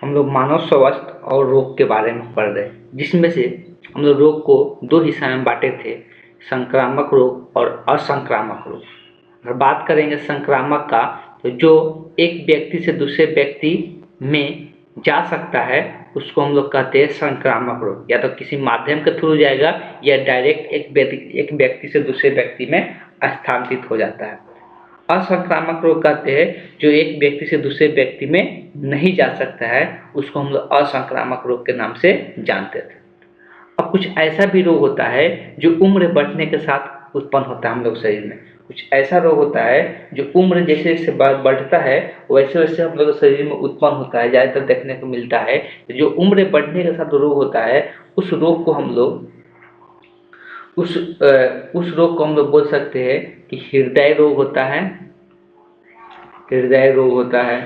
हम लोग मानव स्वास्थ्य और रोग के बारे में पढ़ रहे हैं, जिसमें से हम लोग रोग को दो हिस्सा में बांटे थे, संक्रामक रोग और असंक्रामक रोग। अगर बात करेंगे संक्रामक का, तो जो एक व्यक्ति से दूसरे व्यक्ति में जा सकता है उसको हम लोग कहते हैं संक्रामक रोग। या तो किसी माध्यम के थ्रू जाएगा या डायरेक्ट एक व्यक्ति से दूसरे व्यक्ति में स्थानांतरित हो जाता है। असंक्रामक रोग कहते हैं जो एक व्यक्ति से दूसरे व्यक्ति में नहीं जा सकता है, उसको हम लोग असंक्रामक रोग के नाम से जानते थे। अब कुछ ऐसा भी रोग होता है जो उम्र बढ़ने के साथ उत्पन्न होता है हम लोग शरीर में। कुछ ऐसा रोग होता है जो उम्र जैसे जैसे बढ़ता है वैसे वैसे हम लोग शरीर में उत्पन्न होता है, ज़्यादातर देखने को मिलता है। जो उम्र बढ़ने के साथ रोग होता है उस रोग को हम लोग उस रोग को हम लोग बोल सकते हैं कि हृदय रोग होता है, हृदय रोग होता है,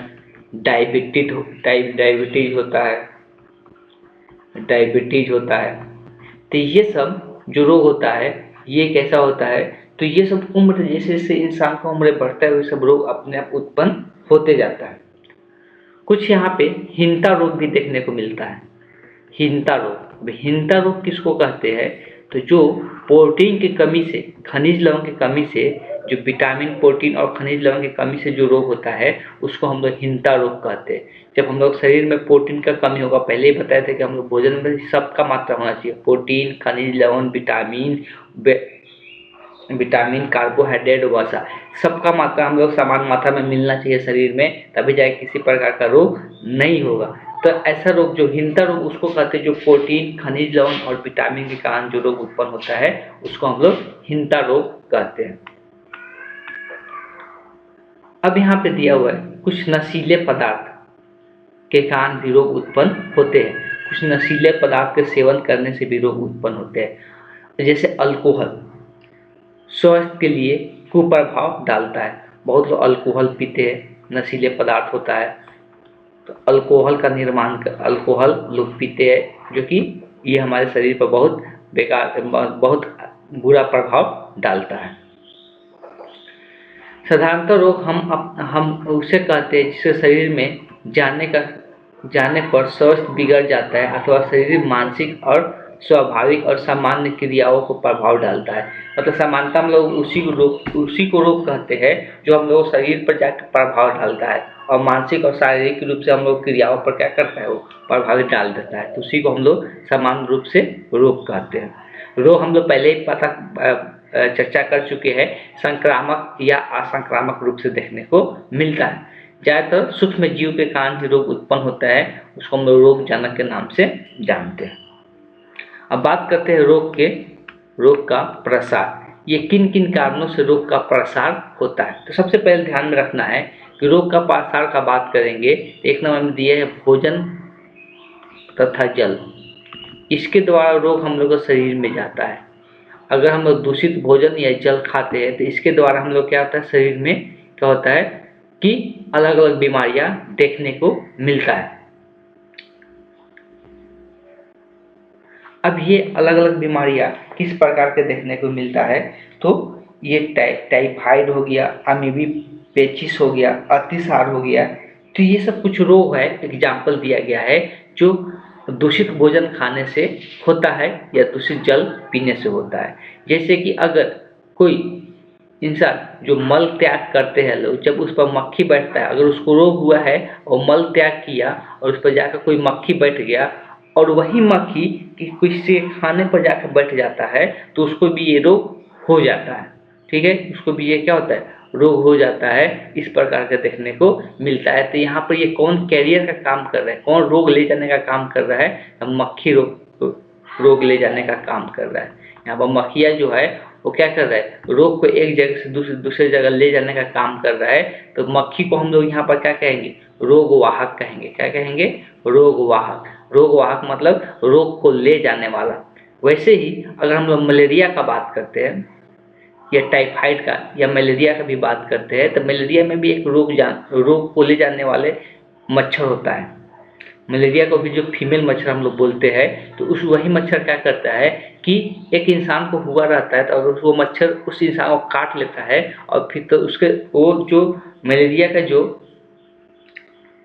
डायबिटीज होता है, डायबिटीज होता है। तो ये सब जो रोग होता है ये कैसा होता है, तो ये सब उम्र जैसे जैसे इंसान का उम्र बढ़ता है वैसे सब रोग अपने आप उत्पन्न होते जाता है। कुछ यहाँ पे हीनता रोग भी देखने को मिलता है। हीनता रोग, हीनता रोग किसको कहते हैं, तो जो प्रोटीन की कमी से, खनिज लवण की कमी से, जो विटामिन प्रोटीन और खनिज लवण की कमी से जो रोग होता है उसको हम लोग हीनता रोग कहते हैं। जब हम लोग शरीर में प्रोटीन का कमी होगा, पहले ही बताए थे कि हम लोग भोजन में सबका मात्रा होना चाहिए, प्रोटीन, खनिज लवण, विटामिन, कार्बोहाइड्रेट, वसा, सबका मात्रा हम लोग समान मात्रा में मिलना चाहिए शरीर में, तभी जाए किसी प्रकार का रोग नहीं होगा। तो ऐसा रोग जो हीनता रोग उसको कहते हैं जो प्रोटीन, खनिज लवण और विटामिन के कारण जो रोग उत्पन्न होता है उसको हम लोग हीनता रोग कहते हैं। अब यहाँ पे दिया हुआ है कुछ नशीले पदार्थ के कारण भी रोग उत्पन्न होते हैं। कुछ नशीले पदार्थ के सेवन करने से भी रोग उत्पन्न होते हैं, जैसे अल्कोहल स्वास्थ्य के लिए कुप्रभाव डालता है। बहुत लोग अल्कोहल पीते हैं, नशीले पदार्थ होता है, तो अल्कोहल का निर्माण अल्कोहल लोग पीते हैं जो कि ये हमारे शरीर पर बहुत बेकार, बहुत बुरा प्रभाव डालता है। साधारणतः रोग हम उसे कहते हैं जिससे शरीर में जाने पर स्वास्थ्य बिगड़ जाता है अथवा शरीर मानसिक और स्वाभाविक और सामान्य क्रियाओं को प्रभाव डालता है। मतलब सामान्यतः हम लोग उसी को रोग कहते हैं जो हम लोग शरीर पर जाकर प्रभाव डालता है और मानसिक और शारीरिक रूप से हम लोग क्रियाओं पर क्या करता है, वो प्रभावित डाल देता है, तो उसी को हम लोग सामान्य रूप से रोग कहते हैं। रोग हम लोग पहले ही चर्चा कर चुके हैं, संक्रामक या असंक्रामक रूप से देखने को मिलता है। ज़्यादातर सूक्ष्म जीव के कारण ही रोग उत्पन्न होता है, उसको हम लोग रोग जनक के नाम से जानते हैं। अब बात करते हैं रोग का प्रसार। ये किन किन कारणों से रोग का प्रसार होता है, तो सबसे पहले ध्यान में रखना है कि रोग का प्रसार का बात करेंगे, एक नंबर में दिया है भोजन तथा जल। इसके द्वारा रोग हम लोग के शरीर में जाता है। अगर हम लोग दूषित भोजन या जल खाते हैं तो इसके द्वारा हम लोग क्या होता है, शरीर में क्या होता है कि अलग अलग बीमारियां देखने को मिलता है। अब ये अलग अलग बीमारियां किस प्रकार के देखने को मिलता है, तो ये टाइफाइड हो गया, अमीबी पेचिस हो गया, अतिसार हो गया, तो ये सब कुछ रोग है। एग्जाम्पल दिया गया है जो दूषित भोजन खाने से होता है या दूषित जल पीने से होता है। जैसे कि अगर कोई इंसान जो मल त्याग करते हैं लोग, जब उस पर मक्खी बैठता है, अगर उसको रोग हुआ है और मल त्याग किया और उस पर जाकर कोई मक्खी बैठ गया और वही मक्खी किसी खाने पर जाकर बैठ जाता है तो उसको भी ये रोग हो जाता है। ठीक है, उसको भी ये क्या होता है, रोग हो जाता है। इस प्रकार का देखने को मिलता है। तो यहाँ पर ये कौन कैरियर का काम कर रहा है, कौन रोग ले जाने का काम कर रहा है, मक्खी रोग ले जाने का काम कर रहा है। यहाँ पर मक्खिया जो है वो क्या कर रहा है, रोग को एक जगह से दूसरे जगह ले जाने का काम कर रहा है। तो मक्खी को हम लोग यहाँ पर क्या कहेंगे, रोगवाहक कहेंगे। क्या कहेंगे, रोगवाहक। रोगवाहक मतलब रोग को ले जाने वाला। वैसे ही अगर हम लोग मलेरिया का बात करते हैं या टाइफाइड का या मलेरिया का भी बात करते हैं, तो मलेरिया में भी एक रोग को ले जाने वाले मच्छर होता है। मलेरिया को भी जो फीमेल मच्छर हम लोग बोलते हैं, तो वही मच्छर क्या करता है कि एक इंसान को हुआ रहता है तो अगर वो मच्छर उस इंसान को काट लेता है और फिर तो उसके वो जो मलेरिया का जो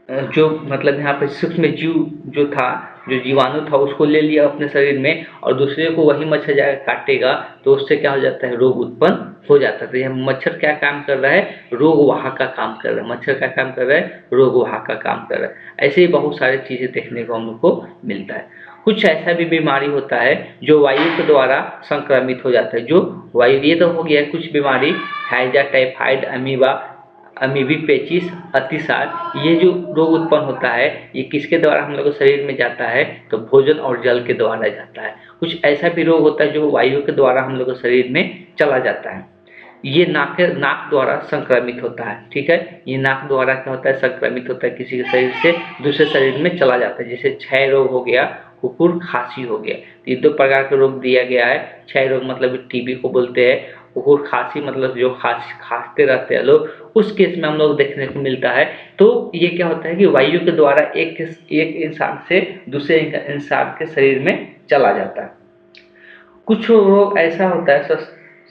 जो मतलब यहाँ पे सूक्ष्म जीव जो था, जो जीवाणु था, उसको ले लिया अपने शरीर में और दूसरे को वही मच्छर जाकर काटेगा तो उससे क्या हो जाता है, रोग उत्पन्न हो जाता है। तो यह मच्छर क्या काम कर रहा है, रोग वाहक का काम कर रहा है। मच्छर क्या काम कर रहा है, रोग वाहक का काम कर रहा है। ऐसे ही बहुत सारी चीज़ें देखने को हम लोग को मिलता है। कुछ ऐसा भी बीमारी होता है जो वायु के द्वारा संक्रमित हो जाता है। जो वायु, ये तो हो गया कुछ बीमारी, हैजा, टाइफाइड, अमीबा, अमीबिक पेचिस, अतिसार, ये जो रोग उत्पन्न होता है ये किसके द्वारा हम लोग के शरीर में जाता है, तो भोजन और जल के द्वारा जाता है। कुछ ऐसा भी रोग होता है जो वायु के द्वारा हम लोग के शरीर में चला जाता है। ये नाक द्वारा संक्रमित होता है। ठीक है, ये नाक द्वारा क्या होता है, संक्रमित होता है, किसी के शरीर से दूसरे शरीर में चला जाता है। जैसे क्षय रोग हो गया, कुकुर खांसी हो गया। ये दो प्रकार के रोग दिया गया है। क्षय रोग मतलब टीबी को बोलते हैं, कुकुर खांसी मतलब जो खांसते रहते हैं लोग, उस केस में हम लोग देखने को मिलता है। तो ये क्या होता है कि वायु के द्वारा एक इंसान से दूसरे इंसान के शरीर में चला जाता है। कुछ रोग ऐसा होता है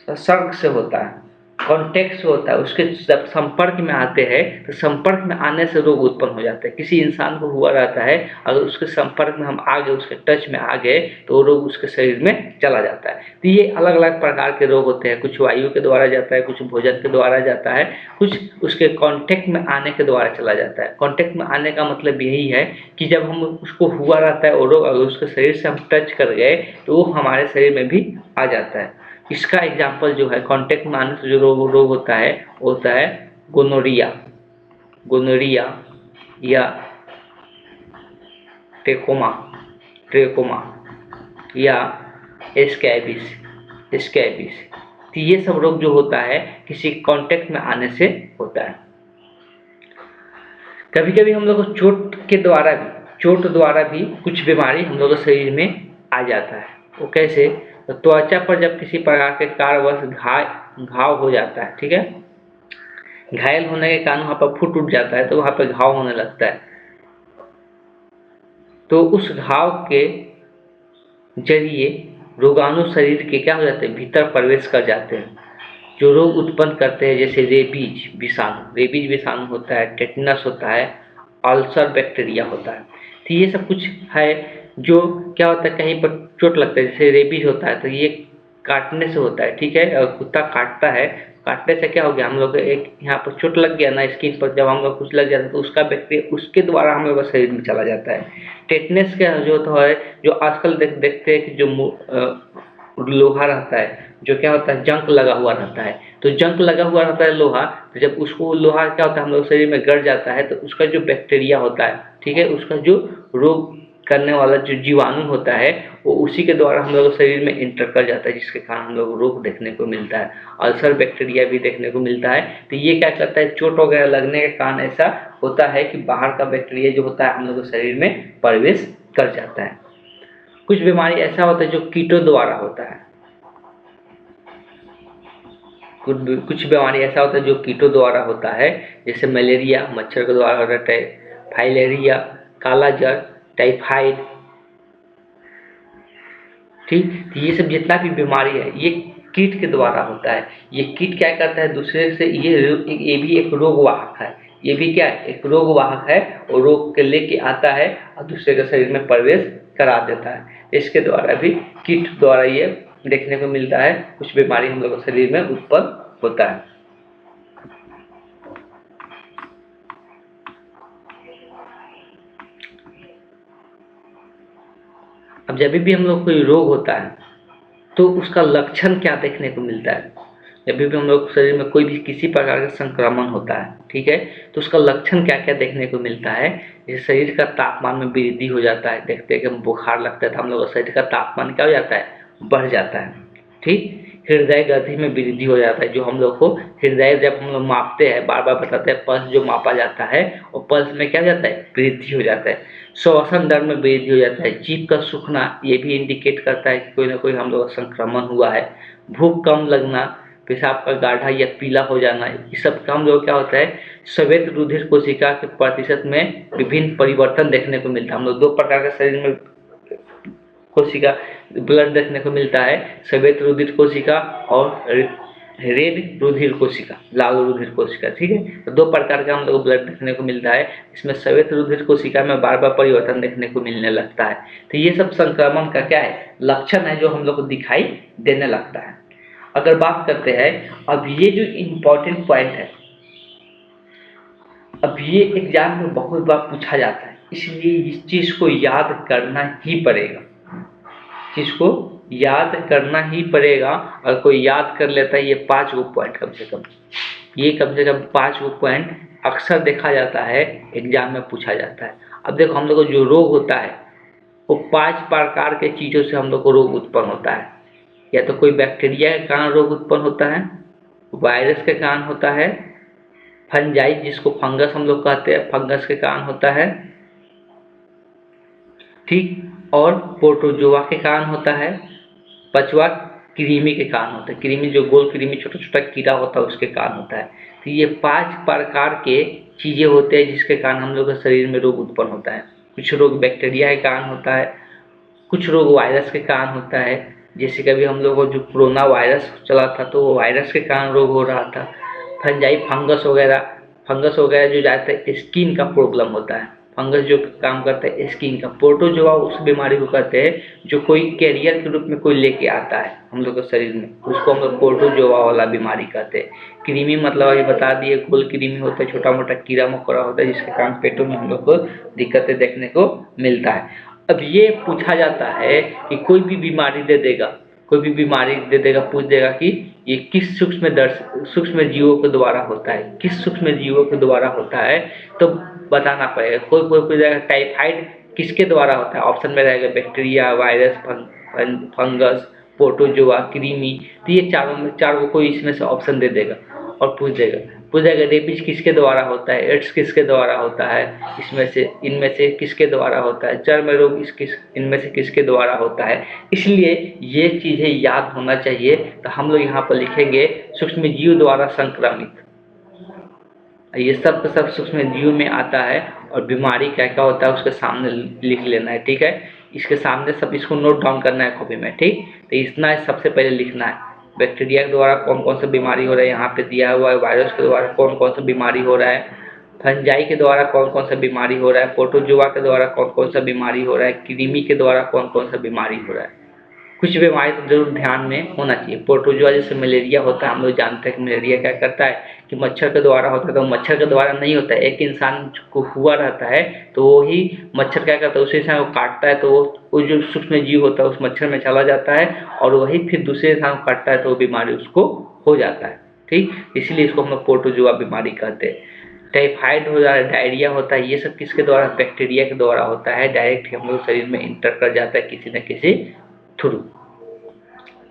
संसर्ग से होता है, कॉन्टेक्ट से होता है, उसके जब संपर्क में आते हैं तो संपर्क में आने से रोग उत्पन्न हो जाता है। किसी इंसान को हुआ रहता है, अगर उसके संपर्क में हम आ गए, उसके टच में आ गए तो वो रोग उसके शरीर में चला जाता है। तो ये अलग अलग प्रकार के रोग होते हैं। कुछ वायु के द्वारा जाता है, कुछ भोजन के द्वारा जाता है, कुछ उसके कॉन्टेक्ट में आने के द्वारा चला जाता है। कॉन्टेक्ट में आने का मतलब यही है कि जब हम उसको हुआ रहता है वो रोग, अगर उसके शरीर से हम टच कर गए तो वो हमारे शरीर में भी आ जाता है। इसका एग्जाम्पल जो है, कांटेक्ट में आने से जो रोग होता है वो होता है गोनोरिया, गोनोरिया या ट्रेकोमा या स्कैबिस। तो ये सब रोग जो होता है किसी कांटेक्ट में आने से होता है। कभी कभी हम लोग को चोट द्वारा भी कुछ बीमारी हम लोग के शरीर में आ जाता है। वो कैसे, तो त्वचा पर जब किसी प्रकार के कारणवश घाव हो जाता है, ठीक है, घायल होने के कारण वहाँ पर फूट उठ जाता है तो वहाँ पर घाव होने लगता है। तो उस घाव के जरिए रोगाणु शरीर के क्या हो जाते हैं, भीतर प्रवेश कर जाते हैं, जो रोग उत्पन्न करते हैं। जैसे रेबीज विषाणु होता है, टेटनस होता है, अल्सर बैक्टीरिया होता है। तो ये सब कुछ है जो क्या होता है, कहीं पर चोट लगता है, जैसे रेबीज होता है तो ये काटने से होता है। ठीक है, अगर कुत्ता काटता है, काटने से क्या हो गया, हम लोग एक यहाँ पर चोट लग गया ना स्किन पर, जब हम लोग कुछ लग जाता है तो उसका बैक्टीरिया उसके द्वारा हम लोग का शरीर में चला जाता है। टेटनस का जो तो है, जो आजकल देखते हैं कि जो लोहा रहता है, जो क्या होता है, जंक लगा हुआ रहता है। तो जंक लगा हुआ रहता है लोहा, तो जब उसको लोहा क्या होता है हम लोग शरीर में गड़ जाता है तो उसका जो बैक्टीरिया होता है, ठीक है, उसका जो रोग करने वाला जो जीवाणु होता है वो उसी के द्वारा हम लोग शरीर में इंटर कर जाता है, जिसके कारण हम लोग रोग देखने को मिलता है। अल्सर बैक्टीरिया भी देखने को मिलता है। तो ये क्या करता है, चोट वगैरह लगने के कारण ऐसा होता है कि बाहर का बैक्टीरिया जो होता है हम लोग शरीर में प्रवेश कर जाता है। कुछ बीमारी ऐसा होता है जो कीटों द्वारा होता है, कुछ बीमारी ऐसा होता है जो कीटों द्वारा होता है, जैसे मलेरिया मच्छर के द्वारा होता है, फाइलेरिया काला जर, टाइफाइड। ठीक, तो ये सब जितना भी बीमारी है ये कीट के द्वारा होता है। ये कीट क्या करता है दूसरे से, ये भी एक रोग वाहक है। ये भी क्या है, एक रोग वाहक है, और रोग के लेके आता है और दूसरे के शरीर में प्रवेश करा देता है। इसके द्वारा भी कीट द्वारा ये देखने को मिलता है, कुछ बीमारी हम लोग के शरीर में उत्पन्न होता है। अब जब भी हम लोग कोई रोग होता है तो उसका लक्षण क्या देखने को मिलता है। जब भी हम लोग शरीर में कोई भी किसी प्रकार का संक्रमण होता है, ठीक है, तो उसका लक्षण क्या क्या देखने को मिलता है। जैसे शरीर का तापमान में वृद्धि हो जाता है, देखते हैं कि हम बुखार लगता है तो हम लोग शरीर का तापमान क्या हो जाता है, बढ़ जाता है। ठीक, हृदय गति में वृद्धि हो जाता है। जो हम लोग को हृदय जब हम लोग मापते हैं, बार बार बताते हैं, पल्स जो मापा जाता है और पल्स में क्या हो जाता है, वृद्धि हो जाता है। श्वसन दर में वृद्धि हो जाता है। जीभ का सूखना ये भी इंडिकेट करता है कि कोई ना कोई हम लोग का संक्रमण हुआ है। भूख कम लगना, पेशाब का गाढ़ा या पीला हो जाना, ये सब का हम लोग क्या होता है, श्वेत रुधिर कोशिका के प्रतिशत में विभिन्न परिवर्तन देखने को मिलता है। हम लोग दो प्रकार का शरीर में कोशिका ब्लड देखने को मिलता है, श्वेत रुधिर कोशिका और रेड रुधिर कोशिका, लाल रुधिर कोशिका, ठीक है। तो दो प्रकार का हम लोग ब्लड देखने को मिलता है। इसमें श्वेत रुधिर कोशिका में बार बार परिवर्तन देखने को मिलने लगता है। तो ये सब संक्रमण का क्या है, लक्षण है जो हम लोग को दिखाई देने लगता है। अगर बात करते हैं, अब ये जो इम्पोर्टेंट पॉइंट है, अब ये एग्जाम में बहुत बार पूछा जाता है, इसलिए इस चीज को याद करना ही पड़ेगा, चीज को याद करना ही पड़ेगा। और कोई याद कर लेता है ये 5 गो पॉइंट कम से कम, ये कम से कम 5 गो पॉइंट अक्सर देखा जाता है, एग्जाम में पूछा जाता है। अब देखो हम लोग को जो रोग होता है वो 5 प्रकार के चीज़ों से हम लोग को रोग उत्पन्न होता है। या तो कोई बैक्टीरिया के कारण रोग उत्पन्न होता है, वायरस के कारण होता है, फंजाई जिसको फंगस हम लोग कहते हैं, फंगस के कारण होता है, ठीक, और प्रोटोजोआ के कारण होता है, पांचवा कृमि के कारण होता है, कृमि जो गोल कृमि छोटा छोटा कीड़ा होता है उसके कारण होता है। तो ये 5 प्रकार के चीज़ें होते हैं जिसके कारण हम लोग के शरीर में रोग उत्पन्न होता है। कुछ रोग बैक्टीरिया के कारण होता है, कुछ रोग वायरस के कारण होता है, जैसे कभी हम लोग को जो कोरोना वायरस चला था तो वो वायरस के कारण रोग हो रहा था। फंजाई फंगस वगैरह जो ज़्यादातर स्किन का प्रॉब्लम होता है, फंगस जो काम करता है स्किन का। प्रोटोजोआ उस बीमारी को कहते हैं जो कोई कैरियर के रूप में कोई लेके आता है हम लोग के शरीर में, उसको हम लोग प्रोटोजोआ वाला बीमारी कहते हैं। कृमि मतलब अभी बता दिए, गोल कृमि होता है, छोटा मोटा कीड़ा मकोड़ा होता है जिसके कारण पेटों में हम लोग को दिक्कतें देखने को मिलता है। अब ये पूछा जाता है कि कोई भी बीमारी दे देगा, कोई भी बीमारी दे देगा, पूछ देगा कि ये किस सूक्ष्म जीवों के द्वारा होता है, किस सूक्ष्म जीवों के द्वारा होता है, तो बताना पड़ेगा। कोई कोई पूछ देगा टाइफाइड किसके द्वारा होता है, ऑप्शन में रहेगा बैक्टीरिया, वायरस, फंगस, प्रोटोजोआ, कृमि। तो ये चारों में 4 को कोई इसमें से ऑप्शन दे देगा और पूछ देगा रेबीज किसके द्वारा होता है, एड्स किसके द्वारा होता है, इनमें से किसके द्वारा होता है, चर्म रोग इनमें से किसके द्वारा होता है। इसलिए ये चीज़ें याद होना चाहिए। तो हम लोग यहाँ पर लिखेंगे सूक्ष्म जीव द्वारा संक्रमित, ये सब सूक्ष्म जीव में आता है। और बीमारी क्या क्या होता है उसके सामने लिख लेना है, ठीक है। इसके सामने सब इसको नोट डाउन करना है कॉपी में, ठीक। तो इतना सबसे पहले लिखना है, बैक्टीरिया के द्वारा कौन कौन सा बीमारी हो रहा है यहाँ पे दिया हुआ है, वायरस के द्वारा कौन कौन सा बीमारी हो रहा है, फंजाई के द्वारा कौन कौन सा बीमारी हो रहा है, प्रोटोजोआ के द्वारा कौन कौन सा बीमारी हो रहा है, कृमि के द्वारा कौन कौन सा बीमारी हो रहा है। कुछ बीमारी तो जरूर ध्यान में होना चाहिए। प्रोटोजोआ जैसे मलेरिया होता है, हम लोग जानते हैं कि मलेरिया क्या करता है कि मच्छर के द्वारा होता है, तो मच्छर के द्वारा नहीं होता है। एक इंसान को हुआ रहता है तो वही मच्छर क्या करता है, उसी इंसान को काटता है तो वो जो सूक्ष्म जीव होता है उस मच्छर में चला जाता है और वही फिर दूसरे इंसान को काटता है तो वो बीमारी उसको हो जाता है, ठीक। इसलिए इसको हम लोग प्रोटोजोआ बीमारी कहते हैं। टाइफाइड हो जाता है, डायरिया होता है, ये सब किसके द्वारा, बैक्टीरिया के द्वारा होता है। डायरेक्ट हम लोग शरीर में इंटर कर जाता है किसी न किसी थ्रू।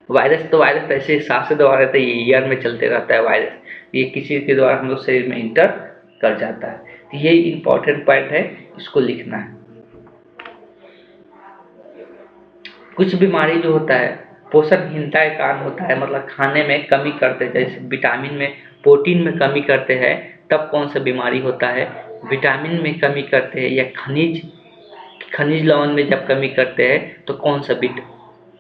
वायरस तो ऐसे सांस से दवा रहता है, ये ईयर में चलते रहता है वायरस, ये किसी के द्वारा हम लोग शरीर में इंटर कर जाता है। तो ये इंपॉर्टेंट पॉइंट है, इसको लिखना है। कुछ बीमारी जो होता है पोषणहीनता के कारण होता है, मतलब खाने में कमी करते हैं, जैसे विटामिन में, प्रोटीन में कमी करते हैं तब कौन सा बीमारी होता है, विटामिन में कमी करते हैं या खनिज लवण में जब कमी करते हैं तो कौन सा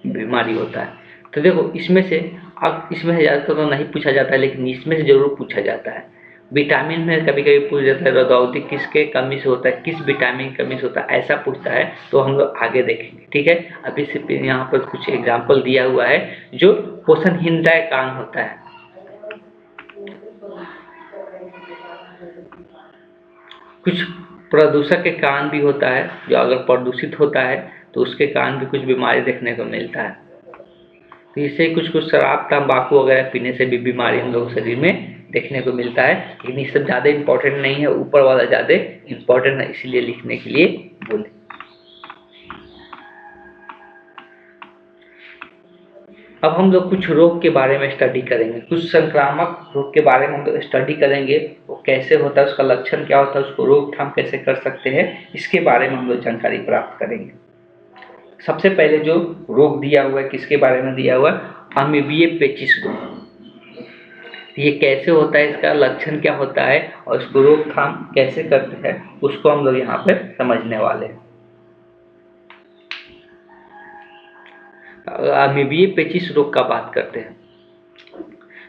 बीमारी होता है। तो देखो इसमें से, अब इसमें से ज़्यादातर तो नहीं पूछा जाता है लेकिन इसमें से जरूर पूछा जाता है। विटामिन में कभी कभी पूछ जाता है रदौती किसके कमी से होता है, किस विटामिन की कमी से होता है, ऐसा पूछता है तो हम लोग आगे देखेंगे, ठीक है। अभी सिर्फ यहाँ पर कुछ एग्जाम्पल दिया हुआ है जो पोषणहीनता के कारण होता है। कुछ प्रदूषक के कारण भी होता है, जो अगर प्रदूषित होता है तो उसके कारण भी कुछ बीमारी देखने को मिलता है। तो इससे कुछ शराब तंबाकू वगैरह पीने से भी बीमारी हम लोग शरीर में देखने को मिलता है, लेकिन ये सब ज़्यादा इंपॉर्टेंट नहीं है, ऊपर वाला ज़्यादा इंपॉर्टेंट है, इसलिए लिखने के लिए बोले। अब हम लोग कुछ रोग के बारे में स्टडी करेंगे, कुछ संक्रामक रोग के बारे में हम लोग स्टडी करेंगे, वो कैसे होता है, उसका लक्षण क्या होता है, उसको रोकथाम कैसे कर सकते हैं, इसके बारे में हम लोग जानकारी प्राप्त करेंगे। सबसे पहले जो रोग दिया हुआ है किसके बारे में दिया हुआ है, अमीबिये पेचिस रोग। ये कैसे होता है, इसका लक्षण क्या होता है और इसको रोकथाम कैसे करते हैं उसको हम लोग यहाँ पे समझने वाले हैं। अमीबिये पेचिस रोग का बात करते हैं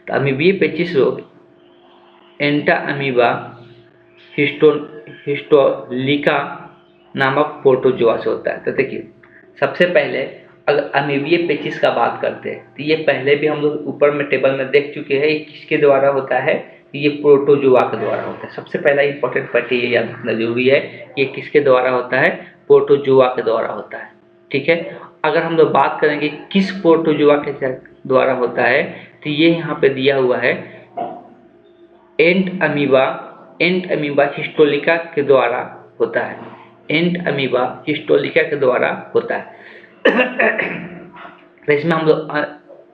तो अमीबीय पेचिश रोग एंटा अमीबा हिस्टोलिका नामक प्रोटोजोआ से होता है। तो देखिए, सबसे पहले अगर अमीबीय पेचिश का बात करते हैं तो ये पहले भी हम लोग ऊपर में टेबल में देख चुके हैं, ये किसके द्वारा होता है, ये प्रोटोजोआ के द्वारा होता है। सबसे पहला इंपॉर्टेंट पॉइंट ये याद रखना जरूरी है, ये किसके द्वारा होता है, प्रोटोजोआ के द्वारा होता है। ठीक है, अगर हम लोग बात करेंगे किस प्रोटोजोआ के द्वारा होता है, तो ये यहाँ पे दिया हुआ है एंट अमीबा हिस्टोलिका के द्वारा होता है। एंट अमीबा हिस्टोलिका के द्वारा होता है। तो इसमें हम लोग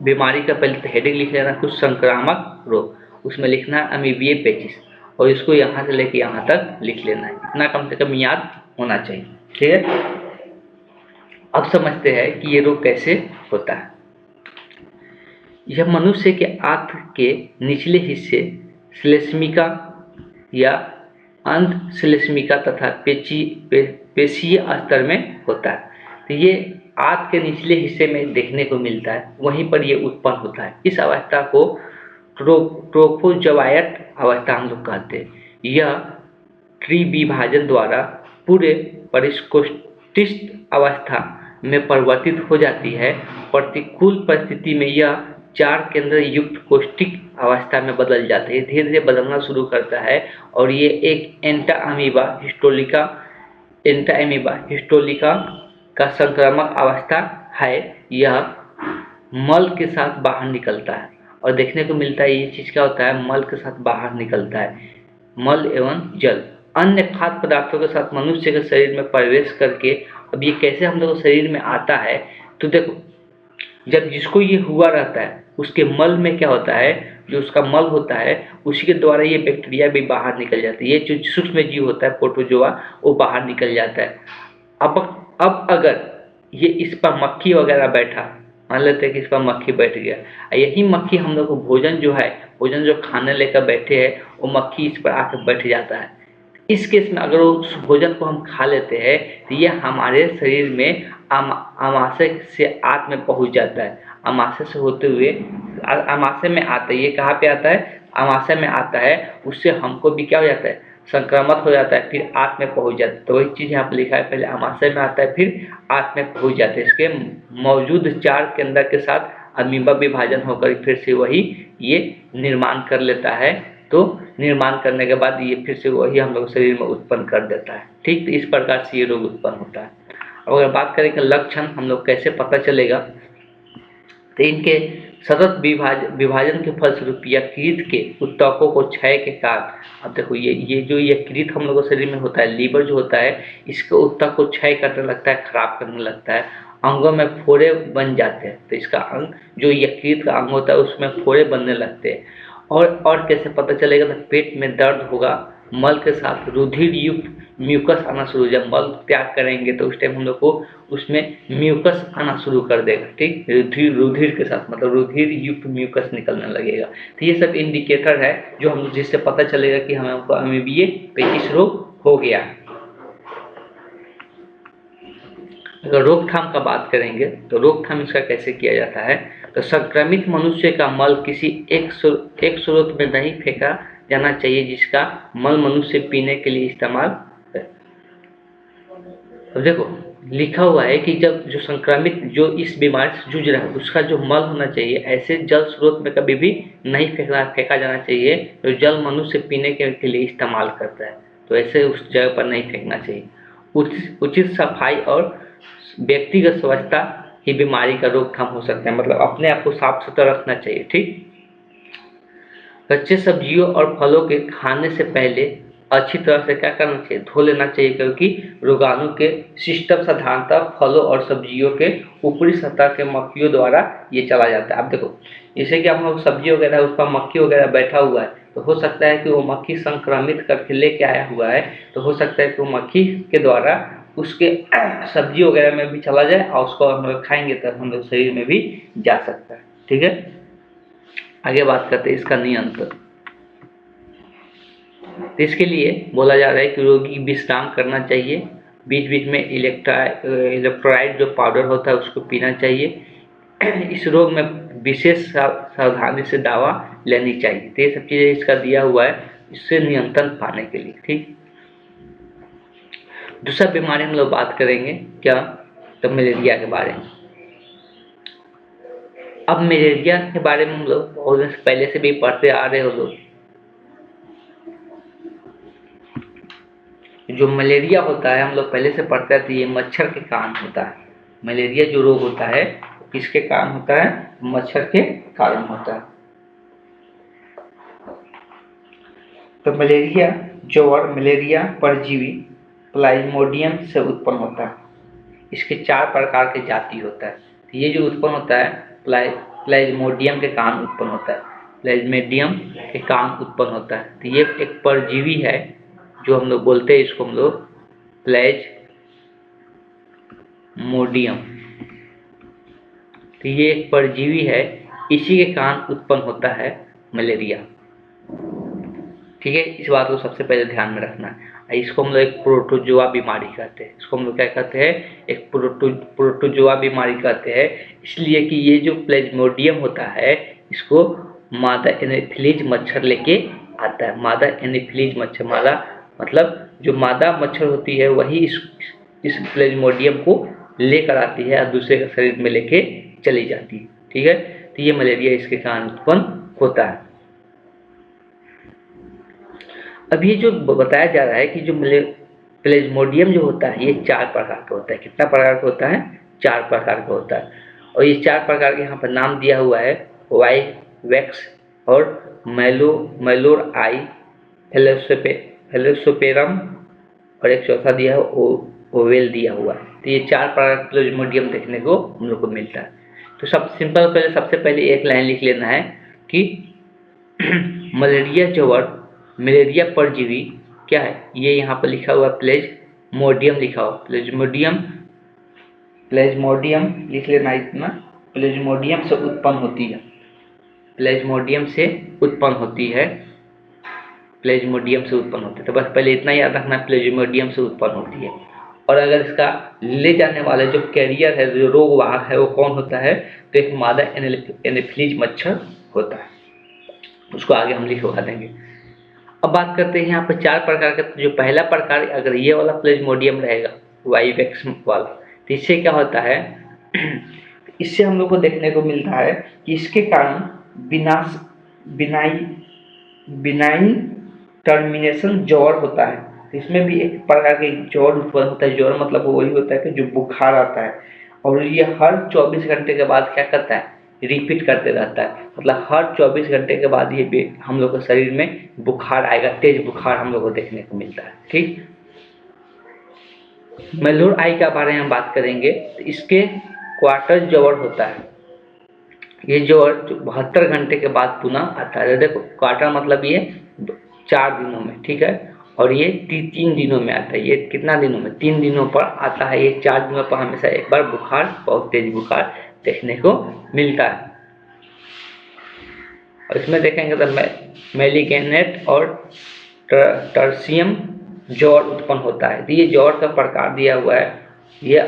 बीमारी का पहले हेडिंग लिख लेना, कुछ संक्रामक रोग, उसमें लिखना है अमीबिये पेचिस, और इसको यहाँ से लेके यहाँ तक लिख लेना है, इतना कम से कम याद होना चाहिए। ठीक है, अब समझते हैं कि ये रोग कैसे होता है। यह मनुष्य के आंत के निचले हिस्से श्लेष्मिका या अंत श्लेष्मिका तथा पेशीय स्तर में होता है। तो ये आंत के निचले हिस्से में देखने को मिलता है, वहीं पर ये उत्पन्न होता है। इस अवस्था को ट्रोफोजोआयट अवस्था हम लोग कहते हैं। यह त्रिविभाजन द्वारा पूरे परिष्कृत अवस्था में परिवर्तित हो जाती है। प्रतिकूल परिस्थिति में यह 4 केंद्र युक्त कोष्ठिक अवस्था में बदल जाता है, धीरे धीरे बदलना शुरू करता है, और ये एक एंटा अमीबा हिस्टोलिका का संक्रामक अवस्था है। यह मल के साथ बाहर निकलता है, और देखने को मिलता है ये चीज़ क्या होता है, मल के साथ बाहर निकलता है। मल एवं जल अन्य खाद्य पदार्थों के साथ मनुष्य के शरीर में प्रवेश करके, अब ये कैसे हम लोग शरीर में आता है, तो देखो, जब जिसको ये हुआ रहता है उसके मल में क्या होता है, जो उसका मल होता है उसी के द्वारा ये बैक्टीरिया भी बाहर निकल जाती है। ये जो सूक्ष्म जीव होता है प्रोटोजोआ, वो बाहर निकल जाता है। अब अगर ये इस पर मक्खी वगैरह बैठा, मान लेते हैं कि इस पर मक्खी बैठ गया, यही मक्खी हम लोग को भोजन जो खाने लेकर बैठे हैं, वो मक्खी इस पर आकर बैठ जाता है। इस केस में अगर उस भोजन को हम खा लेते हैं तो ये हमारे शरीर में आमाशय से आंत में पहुंच जाता है। आमाशय से होते हुए आमाशय में आता है, ये कहाँ पे आता है, आमाशय में आता है। उससे हमको भी क्या हो जाता है, संक्रमण हो जाता है, फिर आंत में पहुंच जाता है। तो वही चीज़ यहाँ पर लिखा है, पहले आमाशय में आता है फिर आंत में पहुंच जाता है। इसके मौजूद 4 केंद्र के साथ अमीबा विभाजन होकर फिर से वही ये निर्माण कर लेता है। तो निर्माण करने के बाद ये फिर से वही हम लोग शरीर में उत्पन्न कर देता है। ठीक, तो इस प्रकार से ये रोग उत्पन्न होता है। अगर बात करें कि लक्षण हम लोग कैसे पता चलेगा, तो इनके सतत विभाजन के फलस्वरूप यकृत के ऊतकों को क्षय के कारण, अब देखो ये जो यकृत हम लोगों के शरीर में होता है, लीवर जो होता है, इसके ऊतक को क्षय करने लगता है, खराब करने लगता है। अंगों में फोड़े बन जाते हैं, तो इसका अंग जो यकृत का अंग होता है उसमें फोड़े बनने लगते हैं। और कैसे पता चलेगा, तो पेट में दर्द होगा, मल के साथ रुधिर युक्त म्यूकस आना शुरू, जब मल त्याग करेंगे तो उस टाइम हम लोग को उसमें म्यूकस आना शुरू कर देगा। ठीक, रुधिर के साथ, मतलब रुधिर युक्त म्यूकस निकलने लगेगा। तो ये सब इंडिकेटर है जो हम जिससे पता चलेगा कि हमको अमीबिये पेचिश रोग हो गया। अगर रोकथाम का बात करेंगे तो रोकथाम इसका कैसे किया जाता है, तो संक्रमित मनुष्य का मल किसी एक स्रोत में नहीं फेंका जाना चाहिए जिसका मल मनुष्य पीने के लिए इस्तेमाल करे। तो देखो लिखा हुआ है कि जब जो संक्रमित जो इस बीमारी से जूझ रहा है उसका जो मल होना चाहिए, ऐसे जल स्रोत में कभी भी नहीं फेंका जाना चाहिए जो जल मनुष्य पीने के लिए इस्तेमाल करता है। तो ऐसे उस जगह पर नहीं फेंकना चाहिए। उचित सफाई और व्यक्तिगत स्वच्छता ही बीमारी का रोकथाम हो सकता है, मतलब अपने आप को साफ सुथरा रखना चाहिए। ठीक, कच्चे सब्जियों और फलों के खाने से पहले अच्छी तरह से क्या करना चाहिए, धो लेना चाहिए, क्योंकि रोगाणु के सिस्टम साधारणतः फलों और सब्जियों के ऊपरी सतह के मक्खियों द्वारा ये चला जाता है। अब देखो जैसे कि हम लोग सब्जी वगैरह उस पर मक्खी वगैरह बैठा हुआ है, तो हो सकता है कि वो मक्खी संक्रमित करके लेके आया हुआ है, तो हो सकता है कि वो मक्खी के द्वारा उसके सब्जी वगैरह में भी चला जाए और उसको हम लोग खाएंगे तब हम लोग शरीर में भी जा सकता है। ठीक है, आगे बात करते हैं इसका नियंत्रण। तो इसके लिए बोला जा रहा है कि रोगी विश्राम करना चाहिए, बीच बीच में इलेक्ट्रोलाइट जो पाउडर होता है उसको पीना चाहिए। इस रोग में विशेष सावधानी से दवा लेनी चाहिए। तो ये सब चीज़ें इसका दिया हुआ है इससे नियंत्रण पाने के लिए। ठीक, दूसरा बीमारी हम लोग बात करेंगे क्या, तो मलेरिया के बारे में। अब मलेरिया के बारे में हम लोग बहुत दिन पहले से भी पढ़ते आ रहे हो लोग। जो मलेरिया होता है हम लोग पहले से पढ़ते थे, ये मच्छर के कारण होता है। मलेरिया जो रोग होता है किसके कारण होता है, मच्छर के कारण होता है। तो मलेरिया ज्वर, मलेरिया परजीवी प्लाज्मोडियम से उत्पन्न होता है। इसके 4 प्रकार के जाति होता है। तो ये जो उत्पन्न होता है प्लाज्मोडियम के कारण उत्पन्न होता है, प्लाज्मोडियम के कारण उत्पन्न होता है। तो ये एक परजीवी है जो हम लोग बोलते हैं, इसको हम लोग प्लाज्मोडियम। तो ये एक परजीवी है, इसी के कारण उत्पन्न होता है मलेरिया। ठीक है, इस बात को सबसे पहले ध्यान में रखना है। इसको हम लोग एक प्रोटोजोआ बीमारी कहते हैं। इसको हम लोग क्या कहते हैं, एक प्रोटोजोआ बीमारी कहते हैं, इसलिए कि ये जो प्लाज्मोडियम होता है इसको मादा एनोफिलीज मच्छर लेके आता है। मादा एनोफिलीज मच्छर, मादा मतलब जो मादा मच्छर होती है वही इस प्लाज्मोडियम को लेकर आती है और दूसरे के शरीर में लेके चली जाती है। ठीक है, तो ये मलेरिया इसके कारण उत्पन्न होता है। अब ये जो बताया जा रहा है कि जो प्लाज्मोडियम जो होता है ये 4 प्रकार का होता है। कितना प्रकार का होता है, 4 प्रकार का होता है। और ये 4 प्रकार के यहाँ पर नाम दिया हुआ है, वाई वैक्स और मैलोर आई, फेलोसोपेरम और एक चौथा दिया है ओवेल दिया हुआ है। तो ये 4 प्रकार का प्लाज्मोडियम देखने को हम लोग को मिलता है। तो सबसे पहले एक लाइन लिख लेना है कि मलेरिया ज्वर, मलेरिया परजीवी क्या है, ये यहाँ पर लिखा हुआ प्लाज्मोडियम लिखा हुआ, प्लाज्मोडियम लिख लेना इतना। प्लाज्मोडियम से उत्पन्न होती है, प्लाज्मोडियम से उत्पन्न होती है, प्लाज्मोडियम से उत्पन्न होती है। तो बस पहले इतना याद रखना, प्लाज्मोडियम से उत्पन्न होती है। और अगर इसका ले जाने वाला जो कैरियर है, जो रोगवाहक है, वो कौन होता है, तो एक मादा एनोफिलीज मच्छर होता है। उसको आगे हम लिखवा देंगे। अब बात करते हैं यहाँ पर 4 प्रकार का। जो पहला प्रकार, अगर ये वाला प्लाज्मोडियम रहेगा वाइवेक्स वाला, तो इससे क्या होता है इससे हम लोग को देखने को मिलता है कि इसके कारण बिनाइन टर्मिनेशन ज्वर होता है। इसमें भी एक प्रकार के ज्वर उत्पन्न होता है। ज्वर मतलब वही होता है कि जो बुखार आता है, और ये हर 24 घंटे के बाद क्या करता है, रिपीट करते रहता है। मतलब हर 24 घंटे के बाद ये हम लोग के शरीर में बुखार आएगा, तेज बुखार हम लोग को देखने को मिलता है। ठीक, मैलोर आई के बारे में बात करेंगे तो इसके क्वार्टर ज्वर होता है। ये ज्वर 72 घंटे के बाद पुनः आता है। देखो क्वार्टर मतलब ये 4 दिनों में, ठीक है, और ये 3 दिनों में आता है। ये कितना दिनों में, 3 दिनों पर आता है। ये 4 दिनों पर हमेशा एक बार बुखार, बहुत तेज बुखार देखने को मिलता है। और इसमें देखेंगे तो मेलिगेनेट और टर्सियम ज्वर उत्पन्न होता है। तो ये ज्वर का प्रकार दिया हुआ है, ये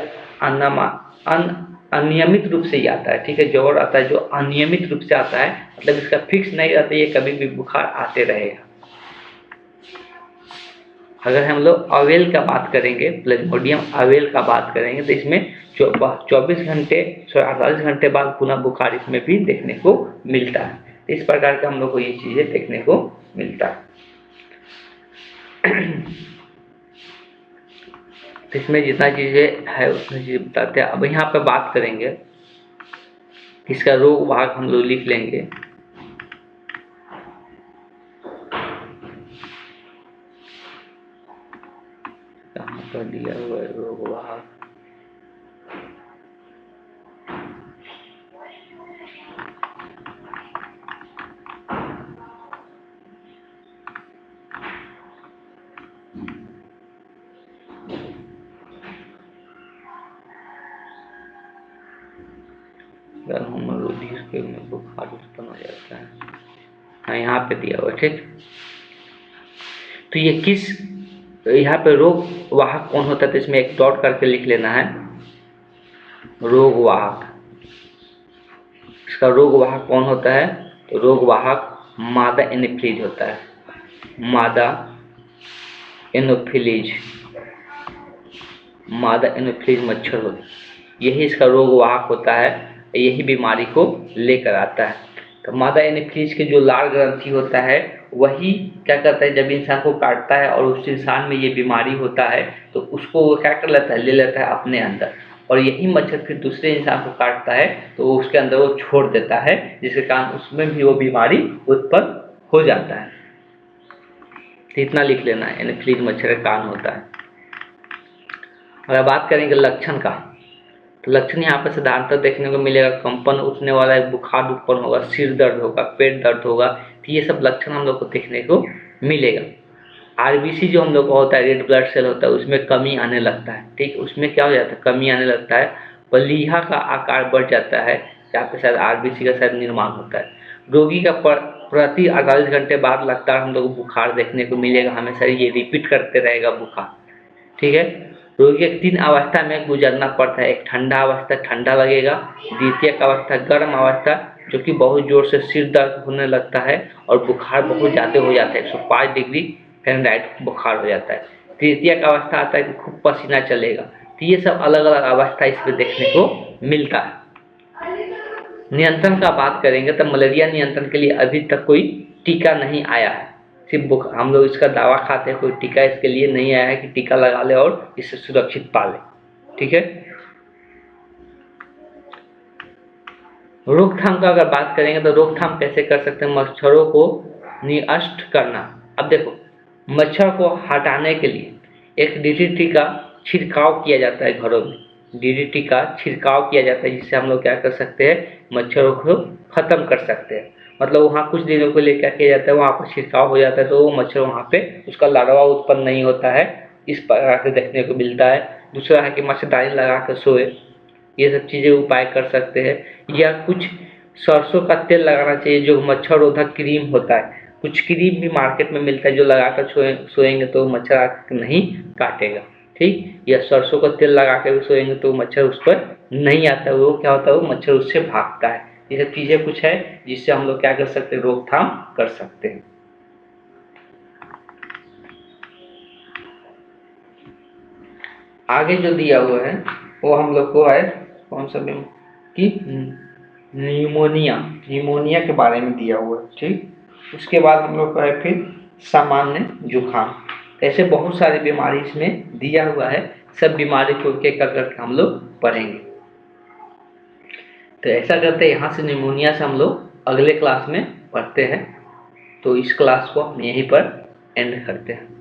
अनियमित रूप से ही आता है। ठीक है, ज्वर आता है जो अनियमित रूप से आता है, मतलब इसका फिक्स नहीं रहता, ये कभी भी बुखार आते रहेगा। अगर हम लोग अवेल का बात करेंगे, प्लाज्मोडियम अवेल का बात करेंगे, तो इसमें 48 घंटे बाद पुनः बुखार इसमें भी देखने को मिलता है। इस प्रकार का हम लोग को ये चीजें देखने को मिलता है। इसमें जितना चीजें है उतनी चीजें बताते हैं। अब यहाँ पे बात करेंगे, इसका रोग वाहक हम लोग लिख लेंगे। कहाँ पर दिया हुआ है रोग वाहक, में बुखार उत्पन्न हो जाता है। हाँ, यहाँ पे दिया हुआ, ठीक। तो ये किस, यहाँ पे रोग वाहक कौन होता है, तो इसमें एक डॉट करके लिख लेना है, रोग वाहक। इसका रोग वाहक कौन होता है, तो रोग वाहक मादा एनोफिलीज होता है, मादा एनोफिलीज, मादा एनोफिलीज मच्छर होता है, यही इसका रोग वाहक होता है, यही बीमारी को लेकर आता है। तो मादा एनोफिलीज के जो लार ग्रंथि होता है वही क्या करता है, जब इंसान को काटता है और उस इंसान में ये बीमारी होता है तो उसको वो क्या कर लेता है, ले लेता है अपने अंदर, और यही मच्छर फिर दूसरे इंसान को काटता है तो वो उसके अंदर वो छोड़ देता है, जिसके कारण उसमें भी वो बीमारी उत्पन्न हो जाता है। तो इतना लिख लेना है, एनोफिलीज मच्छर का कारण होता है। अगर बात करेंगे लक्षण का, तो लक्षण यहाँ पर साधारणतः देखने को मिलेगा, कंपन उठने वाला, बुखार उत्पन्न होगा, सिर दर्द होगा, पेट दर्द होगा, तो ये सब लक्षण हम लोग को देखने को मिलेगा। आरबीसी जो हम लोग का होता है, रेड ब्लड सेल होता है, उसमें कमी आने लगता है, ठीक, उसमें क्या हो जाता है, कमी आने लगता है, बलिहा का आकार बढ़ जाता है, जहाँ पे शायद आरबीसी का शायद निर्माण होता है। रोगी का प्रति 48 घंटे बाद लगातार हम लोग को बुखार देखने को मिलेगा, हमेशा ये रिपीट करते रहेगा बुखार, ठीक है। रोगी को 3 अवस्था में गुजरना पड़ता है, एक ठंडा अवस्था, ठंडा लगेगा, द्वितीयक अवस्था गर्म अवस्था, जो कि बहुत जोर से सिर दर्द होने लगता है और बुखार बहुत ज़्यादा हो जाता है, 105 डिग्री फ़ारेनहाइट बुखार हो जाता है। तृतीयक अवस्था आता है कि खूब पसीना चलेगा। तो ये सब अलग अलग अवस्था इसमें देखने को मिलता है। नियंत्रण का बात करेंगे तो मलेरिया नियंत्रण के लिए अभी तक कोई टीका नहीं आया है, सिर्फ हम लोग इसका दावा खाते हैं, कोई टीका इसके लिए नहीं आया है कि टीका लगा ले और इससे सुरक्षित पाले, ठीक है। रोकथाम का अगर बात करेंगे तो रोकथाम कैसे कर सकते हैं, मच्छरों को निष्ठ करना। अब देखो, मच्छर को हटाने के लिए एक डीडीटी का छिड़काव किया जाता है घरों में, डीडीटी का छिड़काव किया जाता है, जिससे हम लोग क्या कर सकते हैं, मच्छरों को खत्म कर सकते हैं। मतलब वहाँ कुछ दिनों के लिए क्या किया जाता है, वहाँ पर छिड़काव हो जाता है तो वो मच्छर वहाँ पे उसका लार्वा उत्पन्न नहीं होता है, इस प्रकार से देखने को मिलता है। दूसरा है कि मच्छरदानी लगा कर सोए, ये सब चीज़ें उपाय कर सकते हैं। या कुछ सरसों का तेल लगाना चाहिए, जो मच्छररोधक क्रीम होता है, कुछ क्रीम भी मार्केट में मिलता है जो लगाकर सोएंगे तो मच्छर आकर नहीं काटेगा, ठीक। या सरसों का तेल लगा कर भी सोएंगे तो मच्छर उस पर नहीं आता है, वो क्या होता है, वो मच्छर उससे भागता है। ये सब चीज़ें कुछ है जिससे हम लोग क्या कर सकते हैं, रोकथाम कर सकते हैं। आगे जो दिया हुआ है वो हम लोग को है कौन सा कि न्यूमोनिया, न्यूमोनिया के बारे में दिया हुआ है, ठीक। उसके बाद हम लोग को है फिर सामान्य जुकाम। ऐसे बहुत सारी बीमारी इसमें दिया हुआ है, सब बीमारी को एक एक करके हम लोग पढ़ेंगे। तो ऐसा करते हैं, यहाँ से न्यूमोनिया से हम लोग अगले क्लास में पढ़ते हैं। तो इस क्लास को हम यहीं पर एंड करते हैं।